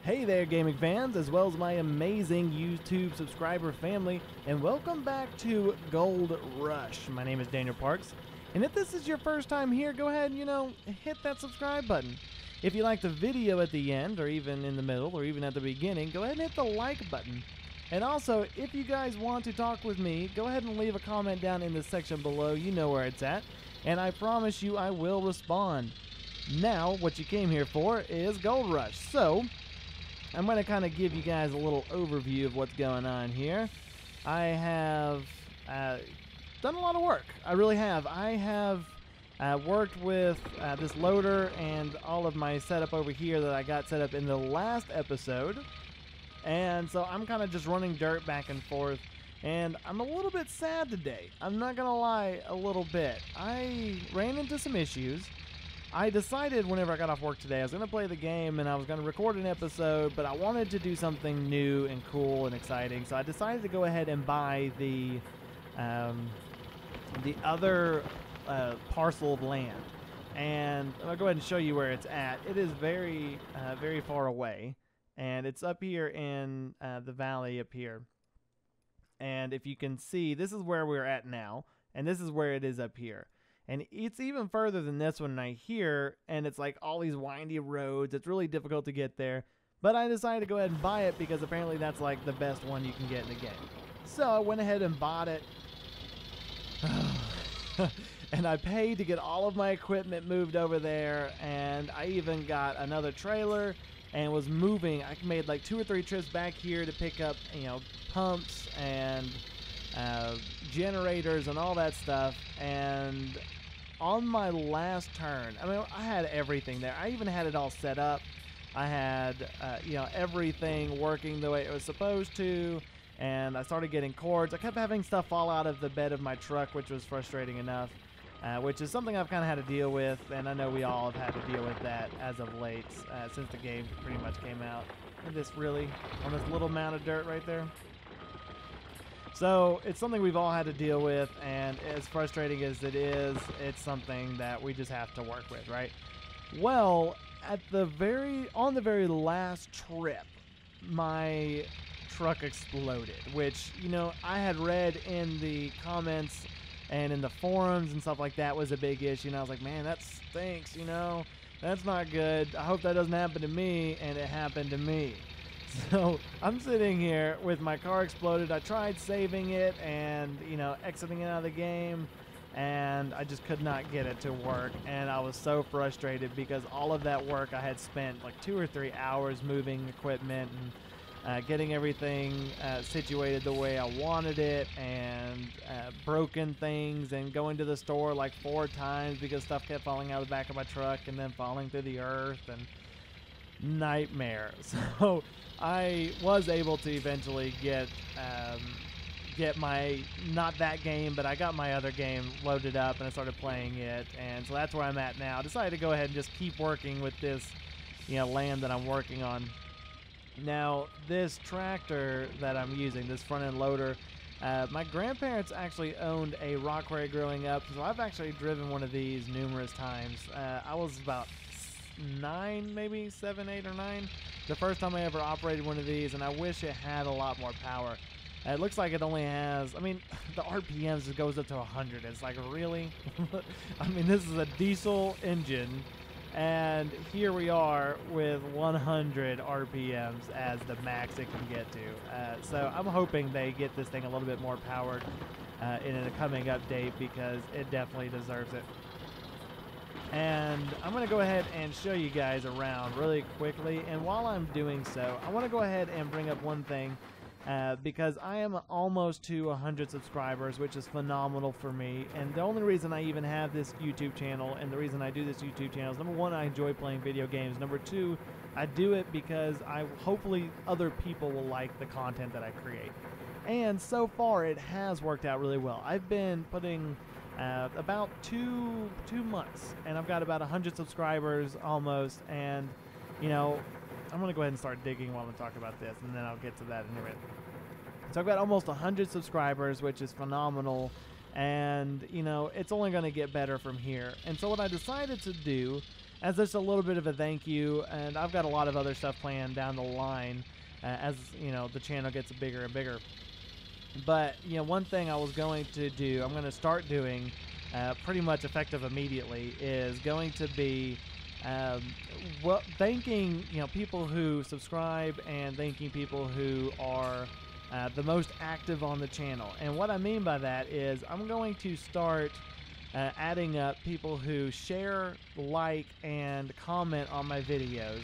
Hey there, gaming fans, as well as my amazing YouTube subscriber family, and welcome back to Gold Rush. My name is Daniel Parks, and if this is your first time here, go ahead and, hit that subscribe button. If you like the video at the end, or even in the middle, or even at the beginning, go ahead and hit the like button. And also, if you guys want to talk with me, go ahead and leave a comment down in the section below. You know where it's at, and I promise you I will respond. Now, what you came here for is Gold Rush. So, I'm going to kind of give you guys a little overview of what's going on here. I have done a lot of work. I really have. I have worked with this loader and all of my setup over here that I got set up in the last episode. And so I'm kind of just running dirt back and forth. And I'm a little bit sad today. I'm not going to lie, a little bit. I ran into some issues. I decided whenever I got off work today I was going to play the game and I was going to record an episode, but I wanted to do something new and cool and exciting, so I decided to go ahead and buy the other parcel of land. And I'll go ahead and show you where it's at. It is very, very far away, and it's up here in the valley up here. And if you can see, this is where we're at now, and this is where it is up here. And it's even further than this one right here, and it's like all these windy roads. It's really difficult to get there. But I decided to go ahead and buy it because apparently that's like the best one you can get in the game. So I went ahead and bought it. And I paid to get all of my equipment moved over there. And I even got another trailer and was moving. I made like 2 or 3 trips back here to pick up, pumps and generators and all that stuff. And on my last turn, I had everything there. I even had it all set up. I had everything working the way it was supposed to, and I started getting cords. I kept having stuff fall out of the bed of my truck, which was frustrating enough, which is something I've kind of had to deal with, and I know we all have had to deal with that as of late, since the game pretty much came out. And this really, on this little mound of dirt right there. So it's something we've all had to deal with, and as frustrating as it is, it's something that we just have to work with, right? Well, on the very last trip, my truck exploded, which, I had read in the comments and in the forums and stuff like that was a big issue, and I was like, man, that stinks, that's not good. I hope that doesn't happen to me, and it happened to me. So I'm sitting here with my car exploded. I tried saving it and, exiting it out of the game, and I just could not get it to work. And I was so frustrated because all of that work I had spent like 2 or 3 hours moving equipment and getting everything situated the way I wanted it, and broken things, and going to the store like 4 times because stuff kept falling out of the back of my truck and then falling through the earth, and nightmare. So I was able to eventually get my, not that game, but I got my other game loaded up and I started playing it, and so that's where I'm at now. I decided to go ahead and just keep working with this land that I'm working on. Now this tractor that I'm using, this front end loader, my grandparents actually owned a rock quarry growing up, so I've actually driven one of these numerous times. I was about 9, maybe 7, 8, or 9 the first time I ever operated one of these, and I wish it had a lot more power. It looks like it only has, the RPMs, it goes up to 100. It's like, really? This is a diesel engine, and here we are with 100 RPMs as the max it can get to. So I'm hoping they get this thing a little bit more powered in a coming update, because it definitely deserves it. And I'm going to go ahead and show you guys around really quickly, and while I'm doing so, I want to go ahead and bring up one thing, because I am almost to 100 subscribers, which is phenomenal for me. And the only reason I even have this YouTube channel, and the reason I do this YouTube channel, is number 1, I enjoy playing video games. Number 2, I do it because hopefully other people will like the content that I create. And so far it has worked out really well. I've been putting about two months, and I've got about 100 subscribers almost. And I'm gonna go ahead and start digging while I'm talking about this, and then I'll get to that in a minute. So I've got almost 100 subscribers, which is phenomenal, and it's only going to get better from here. And so what I decided to do as just a little bit of a thank you. And I've got a lot of other stuff planned down the line as the channel gets bigger and bigger. But one thing I was going to do, I'm going to start doing pretty much effective immediately, is going to be thanking people who subscribe and thanking people who are the most active on the channel. And what I mean by that is I'm going to start adding up people who share, like, and comment on my videos.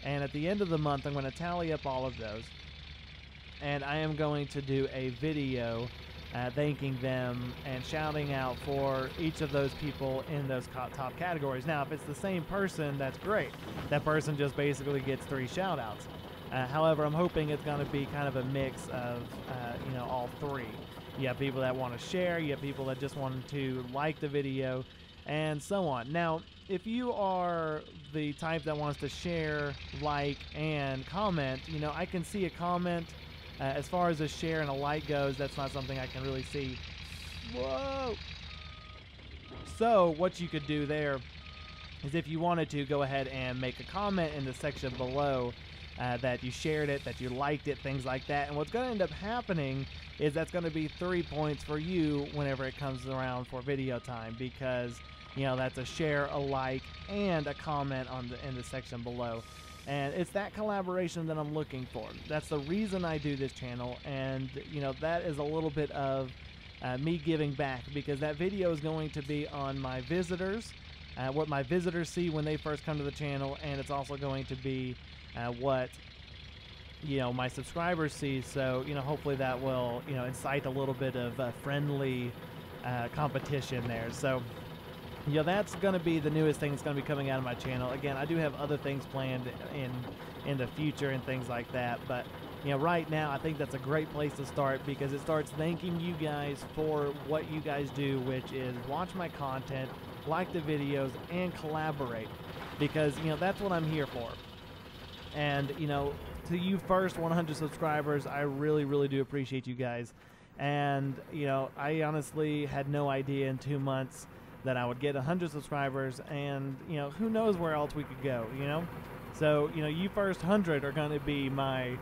And at the end of the month, I'm going to tally up all of those. And I am going to do a video thanking them and shouting out for each of those people in those top categories. Now, if it's the same person, that's great. That person just basically gets 3 shout outs. However, I'm hoping it's going to be kind of a mix of, all 3. You have people that want to share, you have people that just want to like the video, and so on. Now, if you are the type that wants to share, like, and comment, I can see a comment. As far as a share and a like goes, that's not something I can really see. Whoa! So what you could do there is, if you wanted to, go ahead and make a comment in the section below that you shared it, that you liked it, things like that. And what's going to end up happening is that's going to be 3 points for you whenever it comes around for video time, because that's a share, a like, and a comment in the section below. And it's that collaboration that I'm looking for. That's the reason I do this channel, and that is a little bit of me giving back, because that video is going to be on my visitors, what my visitors see when they first come to the channel, and it's also going to be what my subscribers see. So hopefully that will incite a little bit of friendly competition there. So that's going to be the newest thing that's going to be coming out of my channel. Again, I do have other things planned in the future and things like that, but right now I think that's a great place to start, because it starts thanking you guys for what you guys do, which is watch my content, like the videos, and collaborate, because that's what I'm here for. And to you first 100 subscribers, I really, really do appreciate you guys. And I honestly had no idea in 2 months that I would get 100 subscribers, and who knows where else we could go. So you first 100 are going to be my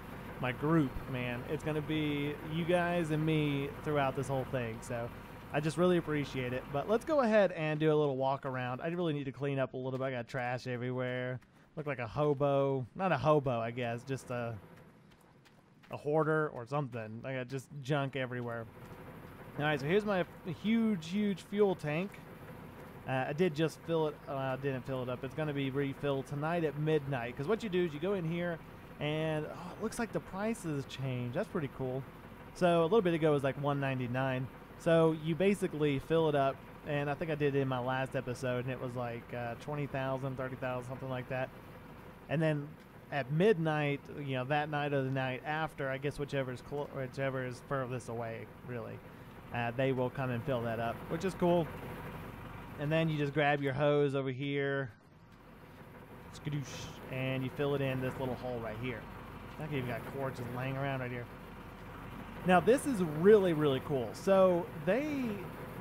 group, man. It's going to be you guys and me throughout this whole thing. So I just really appreciate it. But let's go ahead and do a little walk around. I really need to clean up a little bit. I got trash everywhere. Look like a hobo. Not a hobo, I guess, just a hoarder or something. I got just junk everywhere. All right, so here's my huge fuel tank. I did just fill it. I didn't fill it up. It's going to be refilled tonight at midnight, because what you do is you go in here, and it looks like the prices changed. That's pretty cool. So a little bit ago it was like $1.99. So you basically fill it up, and I think I did it in my last episode, and it was like 20,000, 30,000, something like that. And then at midnight, that night or the night after, I guess whichever is furthest away, really, they will come and fill that up, which is cool. And then you just grab your hose over here, skadoosh, and you fill it in this little hole right here. I think you've got quartz just laying around right here. Now this is really, really cool. So they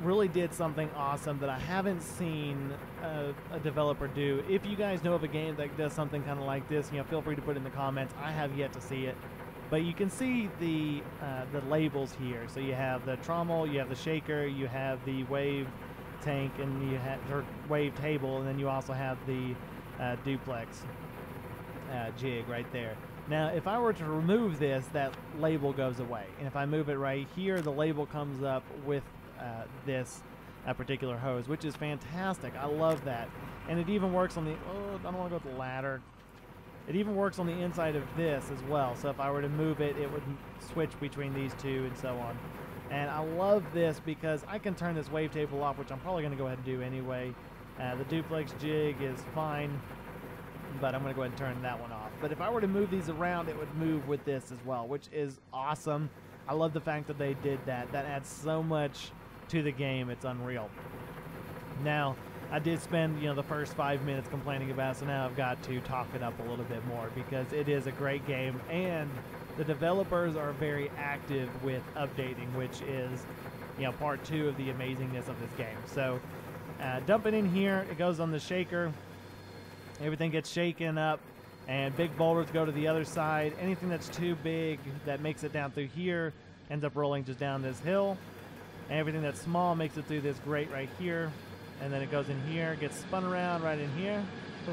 really did something awesome that I haven't seen a developer do. If you guys know of a game that does something kind of like this, feel free to put it in the comments. I have yet to see it. But you can see the labels here. So you have the trommel, you have the shaker, you have the wave tank, and you have or wave table, and then you also have the duplex jig right there. Now if I were to remove this, that label goes away, and if I move it right here, the label comes up with this particular hose, which is fantastic. I love that. And it even works on the I don't want to go with the ladder. It even works on the inside of this as well, so if I were to move it, it would switch between these two and so on. And I love this because I can turn this wavetable off, which I'm probably going to go ahead and do anyway. The duplex jig is fine, but I'm going to go ahead and turn that one off. But if I were to move these around, it would move with this as well, which is awesome. I love the fact that they did that. That adds so much to the game. It's unreal. Now, I did spend the first 5 minutes complaining about it, so now I've got to talk it up a little bit more, because it is a great game, and the developers are very active with updating, which is part 2 of the amazingness of this game. So dump it in here. It goes on the shaker, Everything gets shaken up, and big boulders go to the other side. Anything that's too big that makes it down through here ends up rolling just down this hill. And everything that's small makes it through this grate right here, and then it goes in here, gets spun around right in here. I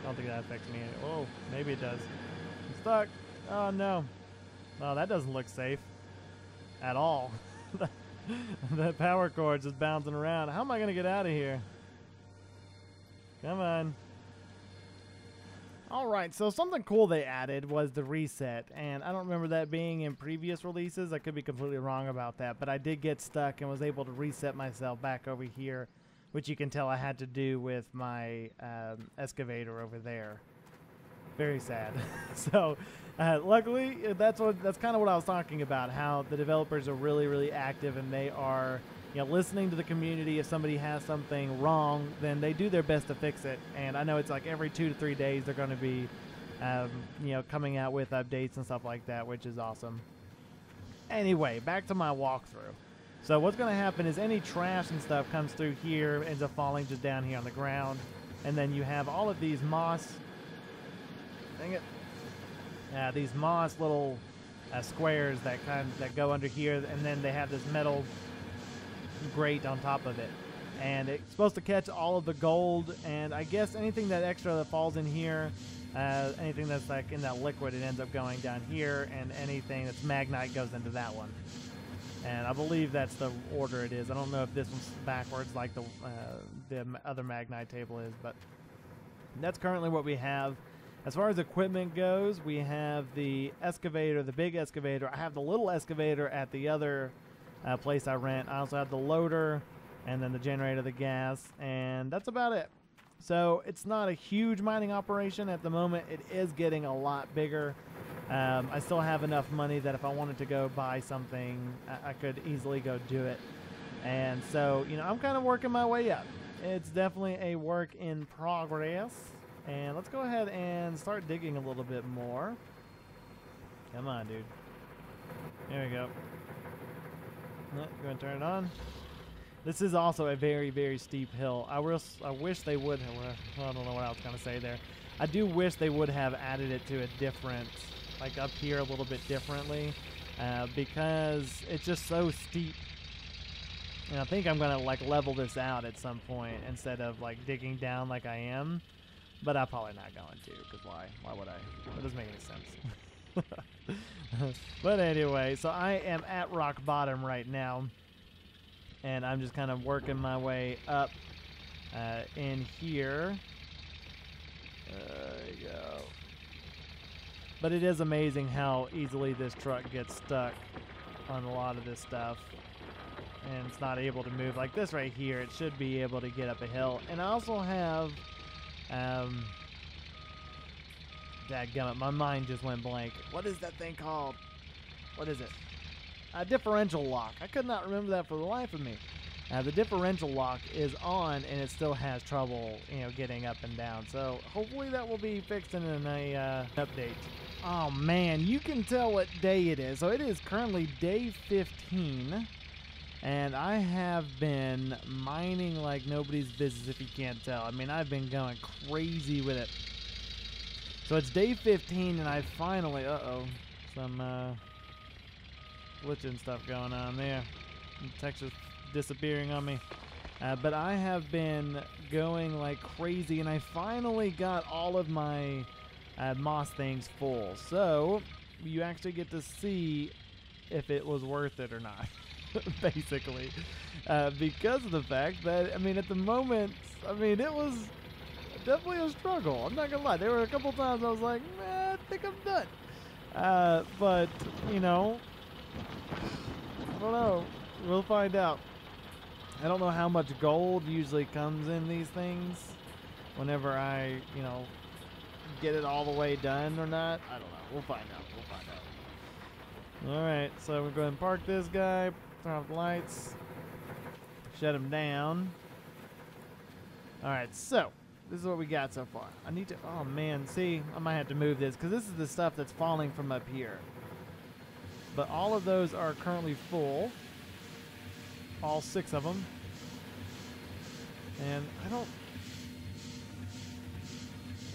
don't think that affects me. Oh, maybe it does. I'm stuck. Oh no. Oh, that doesn't look safe at all. The power cord's just bouncing around. How am I gonna get out of here? Come on. Alright, so something cool they added was the reset, and I don't remember that being in previous releases. I could be completely wrong about that, but I did get stuck and was able to reset myself back over here, which you can tell I had to do with my excavator over there. Very sad. So, luckily, that's kind of what I was talking about, how the developers are really, really active, and they are, you know, listening to the community. If somebody has something wrong, then they do their best to fix it. And I know it's like every 2 to 3 days they're going to be, you know, coming out with updates and stuff like that, which is awesome. Anyway, back to my walkthrough. So what's going to happen is any trash and stuff comes through here, ends up falling just down here on the ground, and then you have all of these moss. Dang it! These moss little squares that go under here, and then they have this metal grate on top of it, and it's supposed to catch all of the gold, and I guess anything that extra that falls in here, anything that's like in that liquid, it ends up going down here, and anything that's magnite goes into that one. And I believe that's the order it is. I don't know if this one's backwards like the other magnite table is, but that's currently what we have. As far as equipment goes, we have the excavator, the big excavator. I have the little excavator at the other place I rent. I also have the loader, and then the generator, the gas, and that's about it. So it's not a huge mining operation at the moment. It is getting a lot bigger. I still have enough money that if I wanted to go buy something, I could easily go do it. And so, you know, I'm kind of working my way up. It's definitely a work in progress. And let's go ahead and start digging a little bit more. Come on, dude. There we go. Go ahead and turn it on. This is also a very, very steep hill. I wish they would have, well, I don't know what I was going to say there. I do wish they would have added it to a different, like up here a little bit differently, because it's just so steep. And I think I'm going to like level this out at some point instead of like digging down like I am. But I'm probably not going to, because why? Why would I? That doesn't make any sense. But anyway, so I am at rock bottom right now, and I'm just kind of working my way up in here. There you go. But it is amazing how easily this truck gets stuck on a lot of this stuff, and it's not able to move. Like this right here, it should be able to get up a hill. And I also have... dadgummit, my mind just went blank. What is that thing called? What is it? A differential lock. I could not remember that for the life of me. The differential lock is on, and it still has trouble, you know, getting up and down. So hopefully that will be fixed in a update. Oh man, you can tell what day it is. So it is currently day 15. And I have been mining like nobody's business, if you can't tell. I mean, I've been going crazy with it. So it's day 15, and I finally... some glitching stuff going on there. Texture's disappearing on me. But I have been going like crazy, and I finally got all of my moss things full. So you actually get to see if it was worth it or not. Basically, because of the fact that, I mean, at the moment, I mean, it was definitely a struggle. I'm not gonna lie. There were a couple times I was like, man, I think I'm done. But, you know, I don't know. We'll find out. I don't know how much gold usually comes in these things whenever I, you know, get it all the way done or not. I don't know. We'll find out. We'll find out. All right, so we're going to park this guy. Turn off the lights, shut him down. Alright, so this is what we got so far. I need to, oh man, see, I might have to move this because this is the stuff that's falling from up here. But all of those are currently full, all 6 of them. And I don't,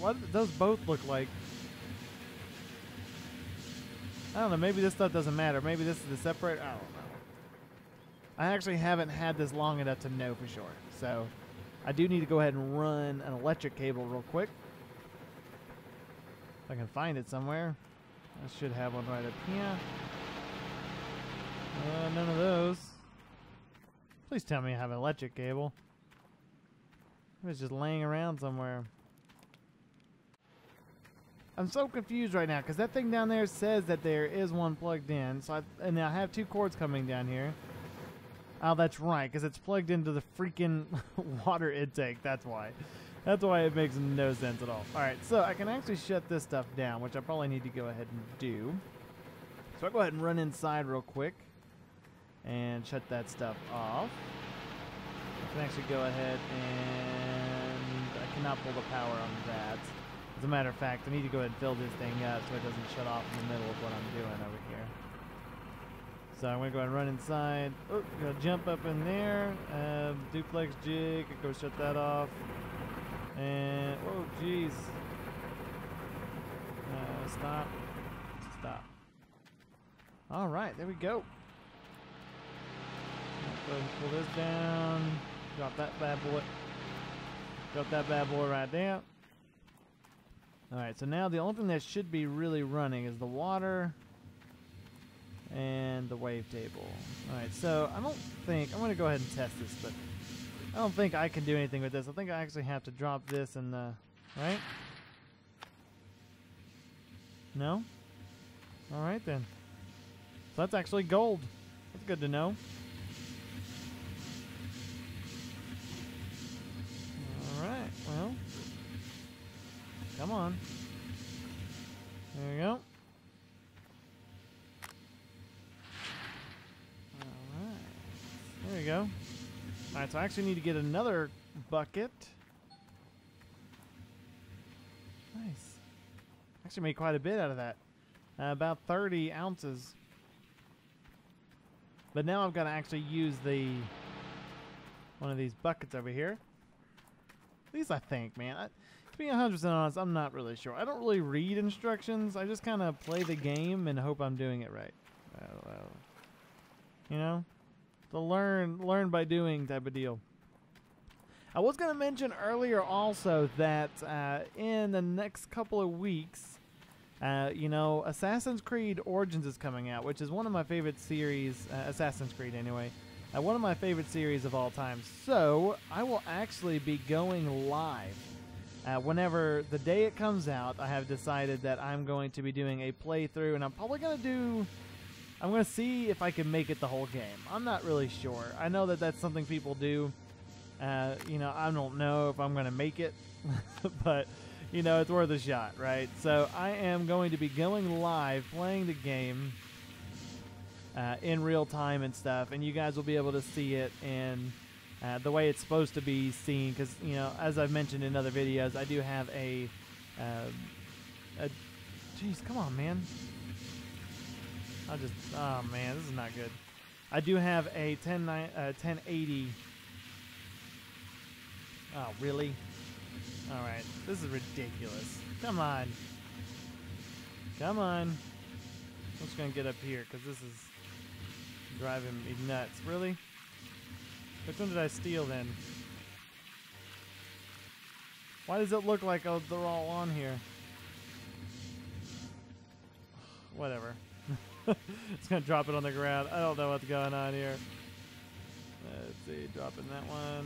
What do those both look like? I don't know. Maybe this stuff doesn't matter. Maybe this is the separator. I don't know. I actually haven't had this long enough to know for sure. So I do need to go ahead and run an electric cable real quick. If I can find it somewhere. I should have one right up here. None of those. Please tell me I have an electric cable. It's just laying around somewhere. I'm so confused right now because that thing down there says that there is one plugged in. So and I have 2 cords coming down here. Oh, that's right, because it's plugged into the freaking water intake. That's why. That's why it makes no sense at all. All right, so I can actually shut this stuff down, which I probably need to go ahead and do. So I'll go ahead and run inside real quick and shut that stuff off. I can actually go ahead and I cannot pull the power on that. As a matter of fact, I need to go ahead and fill this thing up so it doesn't shut off in the middle of what I'm doing over here. So I'm going to go ahead and run inside. Oh, going to jump up in there. Duplex jig. Go shut that off. And, oh, jeez. Stop. Stop. All right, there we go. Go ahead and pull this down. Drop that bad boy. Drop that bad boy right there. All right, so now the only thing that should be really running is the water and the wave table. All right, so I don't think, I'm going to go ahead and test this, but I don't think I can do anything with this. I think I actually have to drop this in the, right? No? All right then. So that's actually gold. That's good to know. All right, well, come on. There we go. There you go. Alright, so I actually need to get another bucket. Nice. Actually made quite a bit out of that. About 30 ounces. But now I've got to actually use one of these buckets over here. At least I think, man. To be 100% honest, I'm not really sure. I don't really read instructions. I just kind of play the game and hope I'm doing it right. You know? The learn by doing type of deal. I was going to mention earlier also that in the next couple of weeks, you know, Assassin's Creed Origins is coming out, which is one of my favorite series, Assassin's Creed anyway, one of my favorite series of all time. So I will actually be going live. Whenever the day it comes out, I have decided that I'm going to be doing a playthrough, and I'm probably going to do... I'm going to see if I can make it the whole game. I'm not really sure. I know that that's something people do. You know, I don't know if I'm going to make it, but, you know, it's worth a shot, right? So I am going to be going live, playing the game in real time and stuff, and you guys will be able to see it in the way it's supposed to be seen, because, you know, as I've mentioned in other videos, I do have a geez, come on, man. Oh man, this is not good. I do have a 1080. Oh, really? Alright, this is ridiculous. Come on. Come on. I'm just going to get up here because this is driving me nuts. Really? Which one did I steal then? Why does it look like they're all on here? Whatever. It's going to drop it on the ground. I don't know what's going on here. Let's see, dropping that one.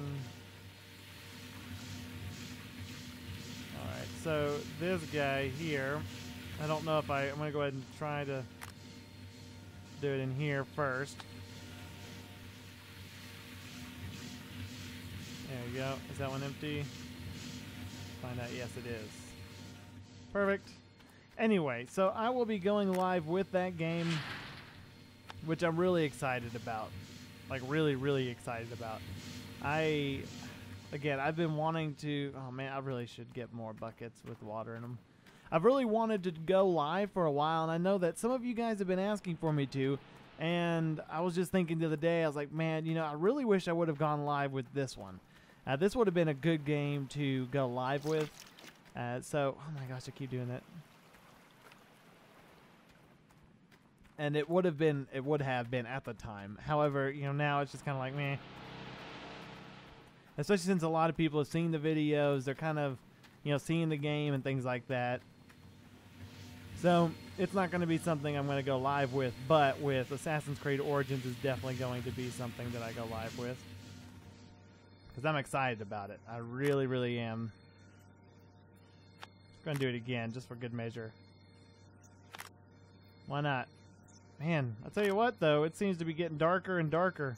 Alright, so this guy here, I don't know if I'm going to go ahead and try to do it in here first. There you go. Is that one empty? Find out. Yes, it is. Perfect. Anyway, so I will be going live with that game, which I'm really excited about. Like, really, really excited about. Again, I've been wanting to... Oh, man, I really should get more buckets with water in them. I've really wanted to go live for a while, and I know that some of you guys have been asking for me to, and I was just thinking the other day, I was like, man, you know, I really wish I would have gone live with this one. This would have been a good game to go live with. So, oh my gosh, I keep doing that. And it would have been at the time. However, you know, now it's just kind of like meh. Especially since a lot of people have seen the videos, they're kind of, you know, seeing the game and things like that. So it's not going to be something I'm going to go live with, but with Assassin's Creed Origins is definitely going to be something that I go live with. Because I'm excited about it. I really, really am. Just going to do it again, just for good measure. Why not? Man, I'll tell you what, though, it seems to be getting darker and darker.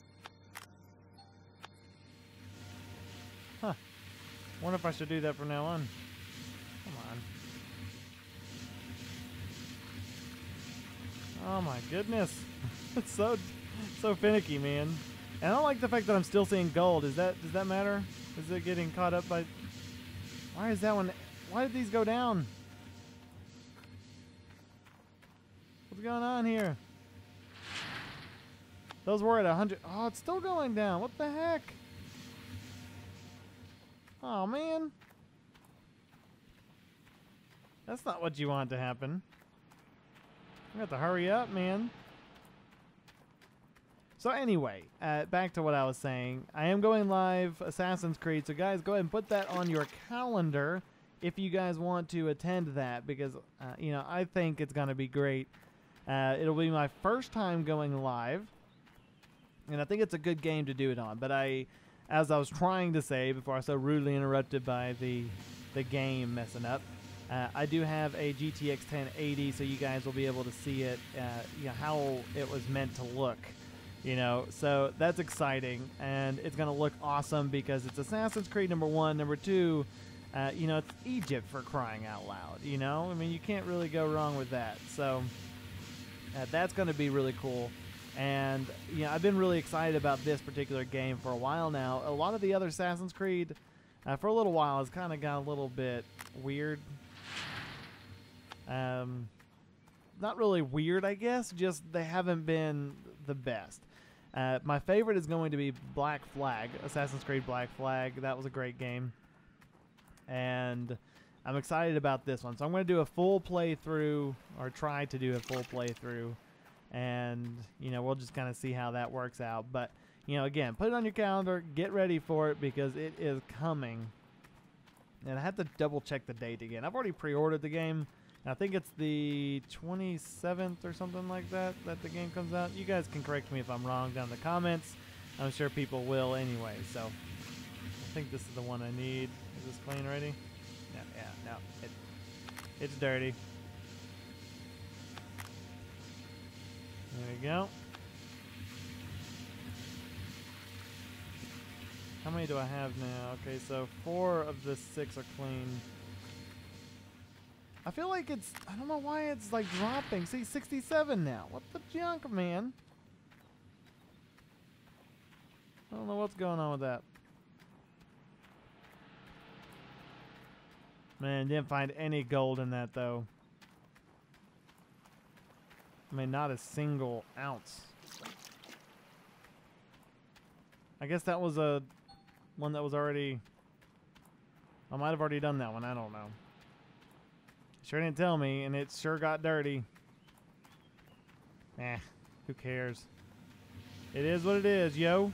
Huh. Wonder if I should do that from now on. Come on. Oh my goodness. It's so finicky, man. And I don't like the fact that I'm still seeing gold. Does that matter? Is it getting caught up by... Why is that one... Why did these go down? What's going on here? Those were at 100. Oh, it's still going down. What the heck? Oh, man. That's not what you want to happen. You have to hurry up, man. So anyway, back to what I was saying. I am going live Assassin's Creed, so guys, go ahead and put that on your calendar if you guys want to attend that, because, you know, I think it's going to be great. It'll be my first time going live, and I think it's a good game to do it on. But as I was trying to say before I was so rudely interrupted by the game messing up, I do have a GTX 1080, so you guys will be able to see it, you know, how it was meant to look, you know. So that's exciting, and it's going to look awesome because it's Assassin's Creed #1. #2, you know, it's Egypt, for crying out loud, you know. I mean, you can't really go wrong with that. So that's going to be really cool. And, you know, I've been really excited about this particular game for a while now. A lot of the other Assassin's Creed, for a little while, has kind of got a little bit weird. Not really weird, I guess, just they haven't been the best. My favorite is going to be Black Flag, Assassin's Creed Black Flag. That was a great game. And I'm excited about this one. So I'm going to do a full playthrough, or try to do a full playthrough. And, you know, we'll just kind of see how that works out. But, you know, again, put it on your calendar. Get ready for it because it is coming. And I have to double check the date again. I've already pre-ordered the game. I think it's the 27th or something like that the game comes out. You guys can correct me if I'm wrong down in the comments. I'm sure people will anyway. So I think this is the one I need. Is this clean already? No. It's dirty. There we go. How many do I have now? Okay, so 4 of the 6 are clean. I feel like it's... I don't know why it's like dropping. See, 67 now. What the junk, man? I don't know what's going on with that. Man, didn't find any gold in that, though. I mean, not a single ounce. I guess that was a one that was already... I might have already done that one. I don't know. Sure didn't tell me, and it sure got dirty. Who cares? It is what it is, yo.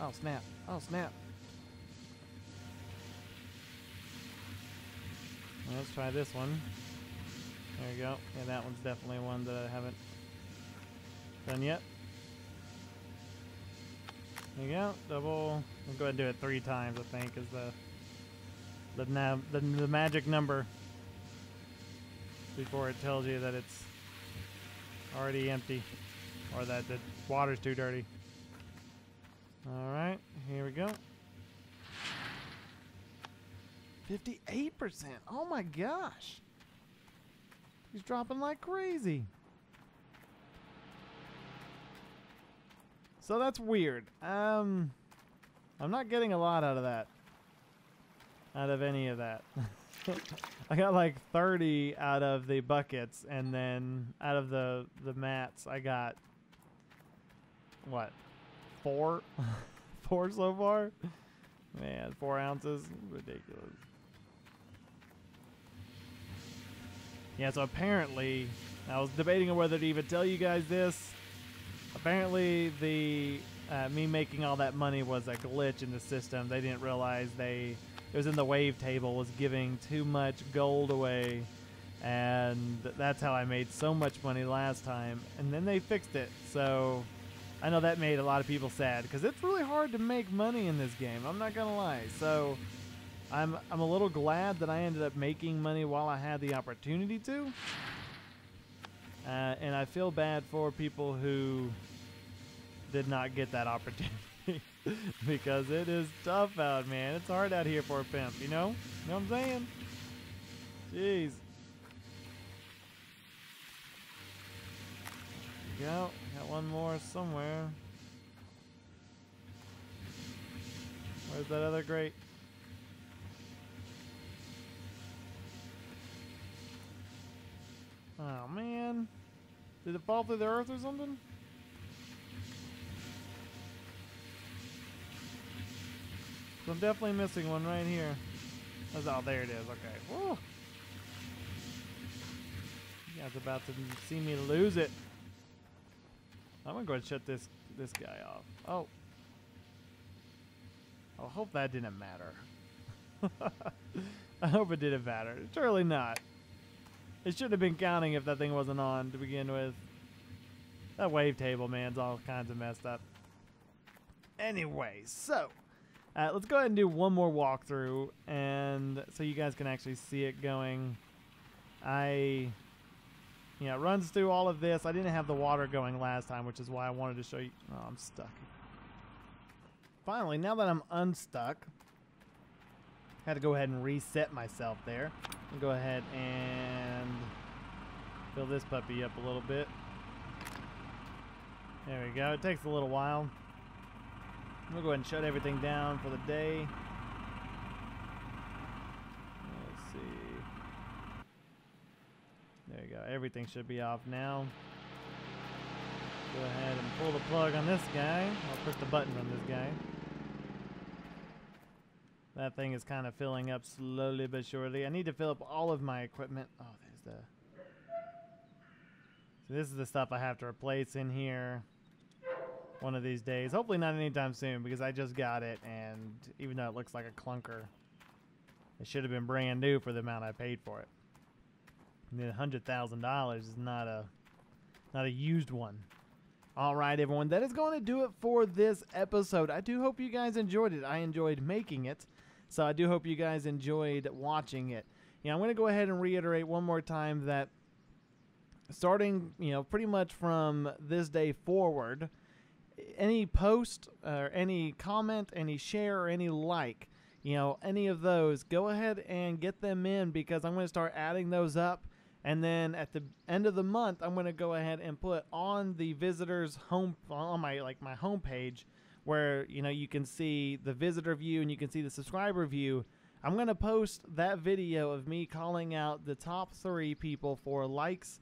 Oh, snap. Oh, snap. Well, let's try this one. There you go. Yeah, that one's definitely one that I haven't done yet. There you go. Double. We'll go ahead and do it 3 times, I think, is the magic number. Before it tells you that it's already empty, or that the water's too dirty. Alright, here we go. 58%. Oh my gosh. He's dropping like crazy. So that's weird. I'm not getting a lot out of that. Out of any of that. I got like 30 out of the buckets, and then out of the mats I got what? 4? 4 so far? Man, 4 ounces? Ridiculous. Yeah, so apparently, I was debating on whether to even tell you guys this. Apparently, the me making all that money was a glitch in the system. They didn't realize it was in the wave table, was giving too much gold away, and that's how I made so much money last time. And then they fixed it, so I know that made a lot of people sad because it's really hard to make money in this game. I'm not gonna lie. So I'm a little glad that I ended up making money while I had the opportunity to. And I feel bad for people who did not get that opportunity because it is tough out, man. It's hard out here for a pimp, you know? You know what I'm saying? Jeez. Go. Got one more somewhere. Where's that other grate? Oh, man. Did it fall through the earth or something? I'm definitely missing one right here. Oh, there it is. Okay. Whoa. You guys about to see me lose it. I'm gonna go ahead and shut this guy off. Oh. I hope that didn't matter. I hope it didn't matter. Surely not. It should have been counting if that thing wasn't on to begin with. That wave table, man's all kinds of messed up. Anyway, so let's go ahead and do one more walkthrough, and so you guys can actually see it going. It runs through all of this. I didn't have the water going last time, which is why I wanted to show you. Oh, I'm stuck. Finally, now that I'm unstuck, I had to go ahead and reset myself there. I'll go ahead and fill this puppy up a little bit. There we go. It takes a little while. We'll go ahead and shut everything down for the day. Let's see. There you go. Everything should be off now. Go ahead and pull the plug on this guy. I'll push the button on this guy. That thing is kind of filling up slowly but surely. I need to fill up all of my equipment. Oh, there's the... So this is the stuff I have to replace in here one of these days. Hopefully not anytime soon because I just got it, and even though it looks like a clunker, it should have been brand new for the amount I paid for it. I mean, $100,000 is not a used one. All right, everyone, that is going to do it for this episode. I do hope you guys enjoyed it. I enjoyed making it, so I do hope you guys enjoyed watching it. I'm going to go ahead and reiterate one more time that starting, pretty much from this day forward, any post or any comment, any share, or any like, any of those, go ahead and get them in because I'm going to start adding those up. And then at the end of the month, I'm going to go ahead and put on the visitors home on my homepage where, you can see the visitor view and you can see the subscriber view. I'm going to post that video of me calling out the top 3 people for likes,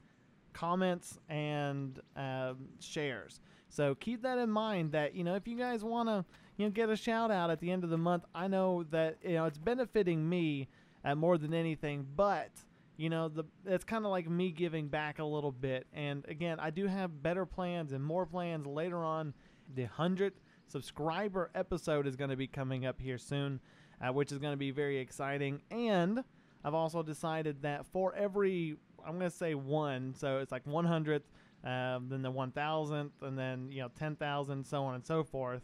comments, and shares. So keep that in mind that, if you guys want to, get a shout out at the end of the month, I know that, it's benefiting me more than anything, but it's kind of like me giving back a little bit. And again, I do have better plans and more plans later on. The 100th subscriber episode is going to be coming up here soon, which is going to be very exciting. And I've also decided that for every, I'm going to say one, so it's like 100th, then the 1000th, and then 10,000, so on and so forth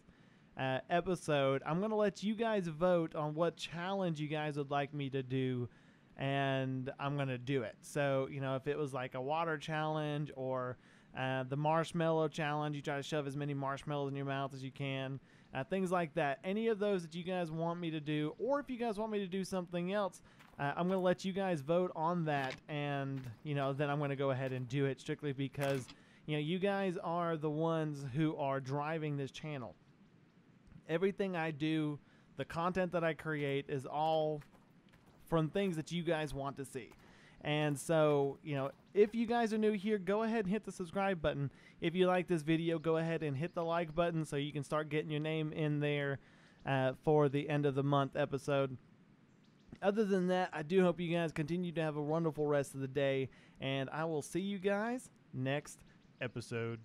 episode, I'm going to let you guys vote on what challenge you guys would like me to do, and I'm going to do it. So, if it was like a water challenge or the marshmallow challenge, you try to shove as many marshmallows in your mouth as you can, things like that. Any of those that you guys want me to do, or if you guys want me to do something else, I'm going to let you guys vote on that, and, then I'm going to go ahead and do it strictly because, you guys are the ones who are driving this channel. Everything I do, the content that I create is all from things that you guys want to see. And so, if you guys are new here, go ahead and hit the subscribe button. If you like this video, go ahead and hit the like button so you can start getting your name in there for the end of the month episode. Other than that, I do hope you guys continue to have a wonderful rest of the day, and I will see you guys next episode.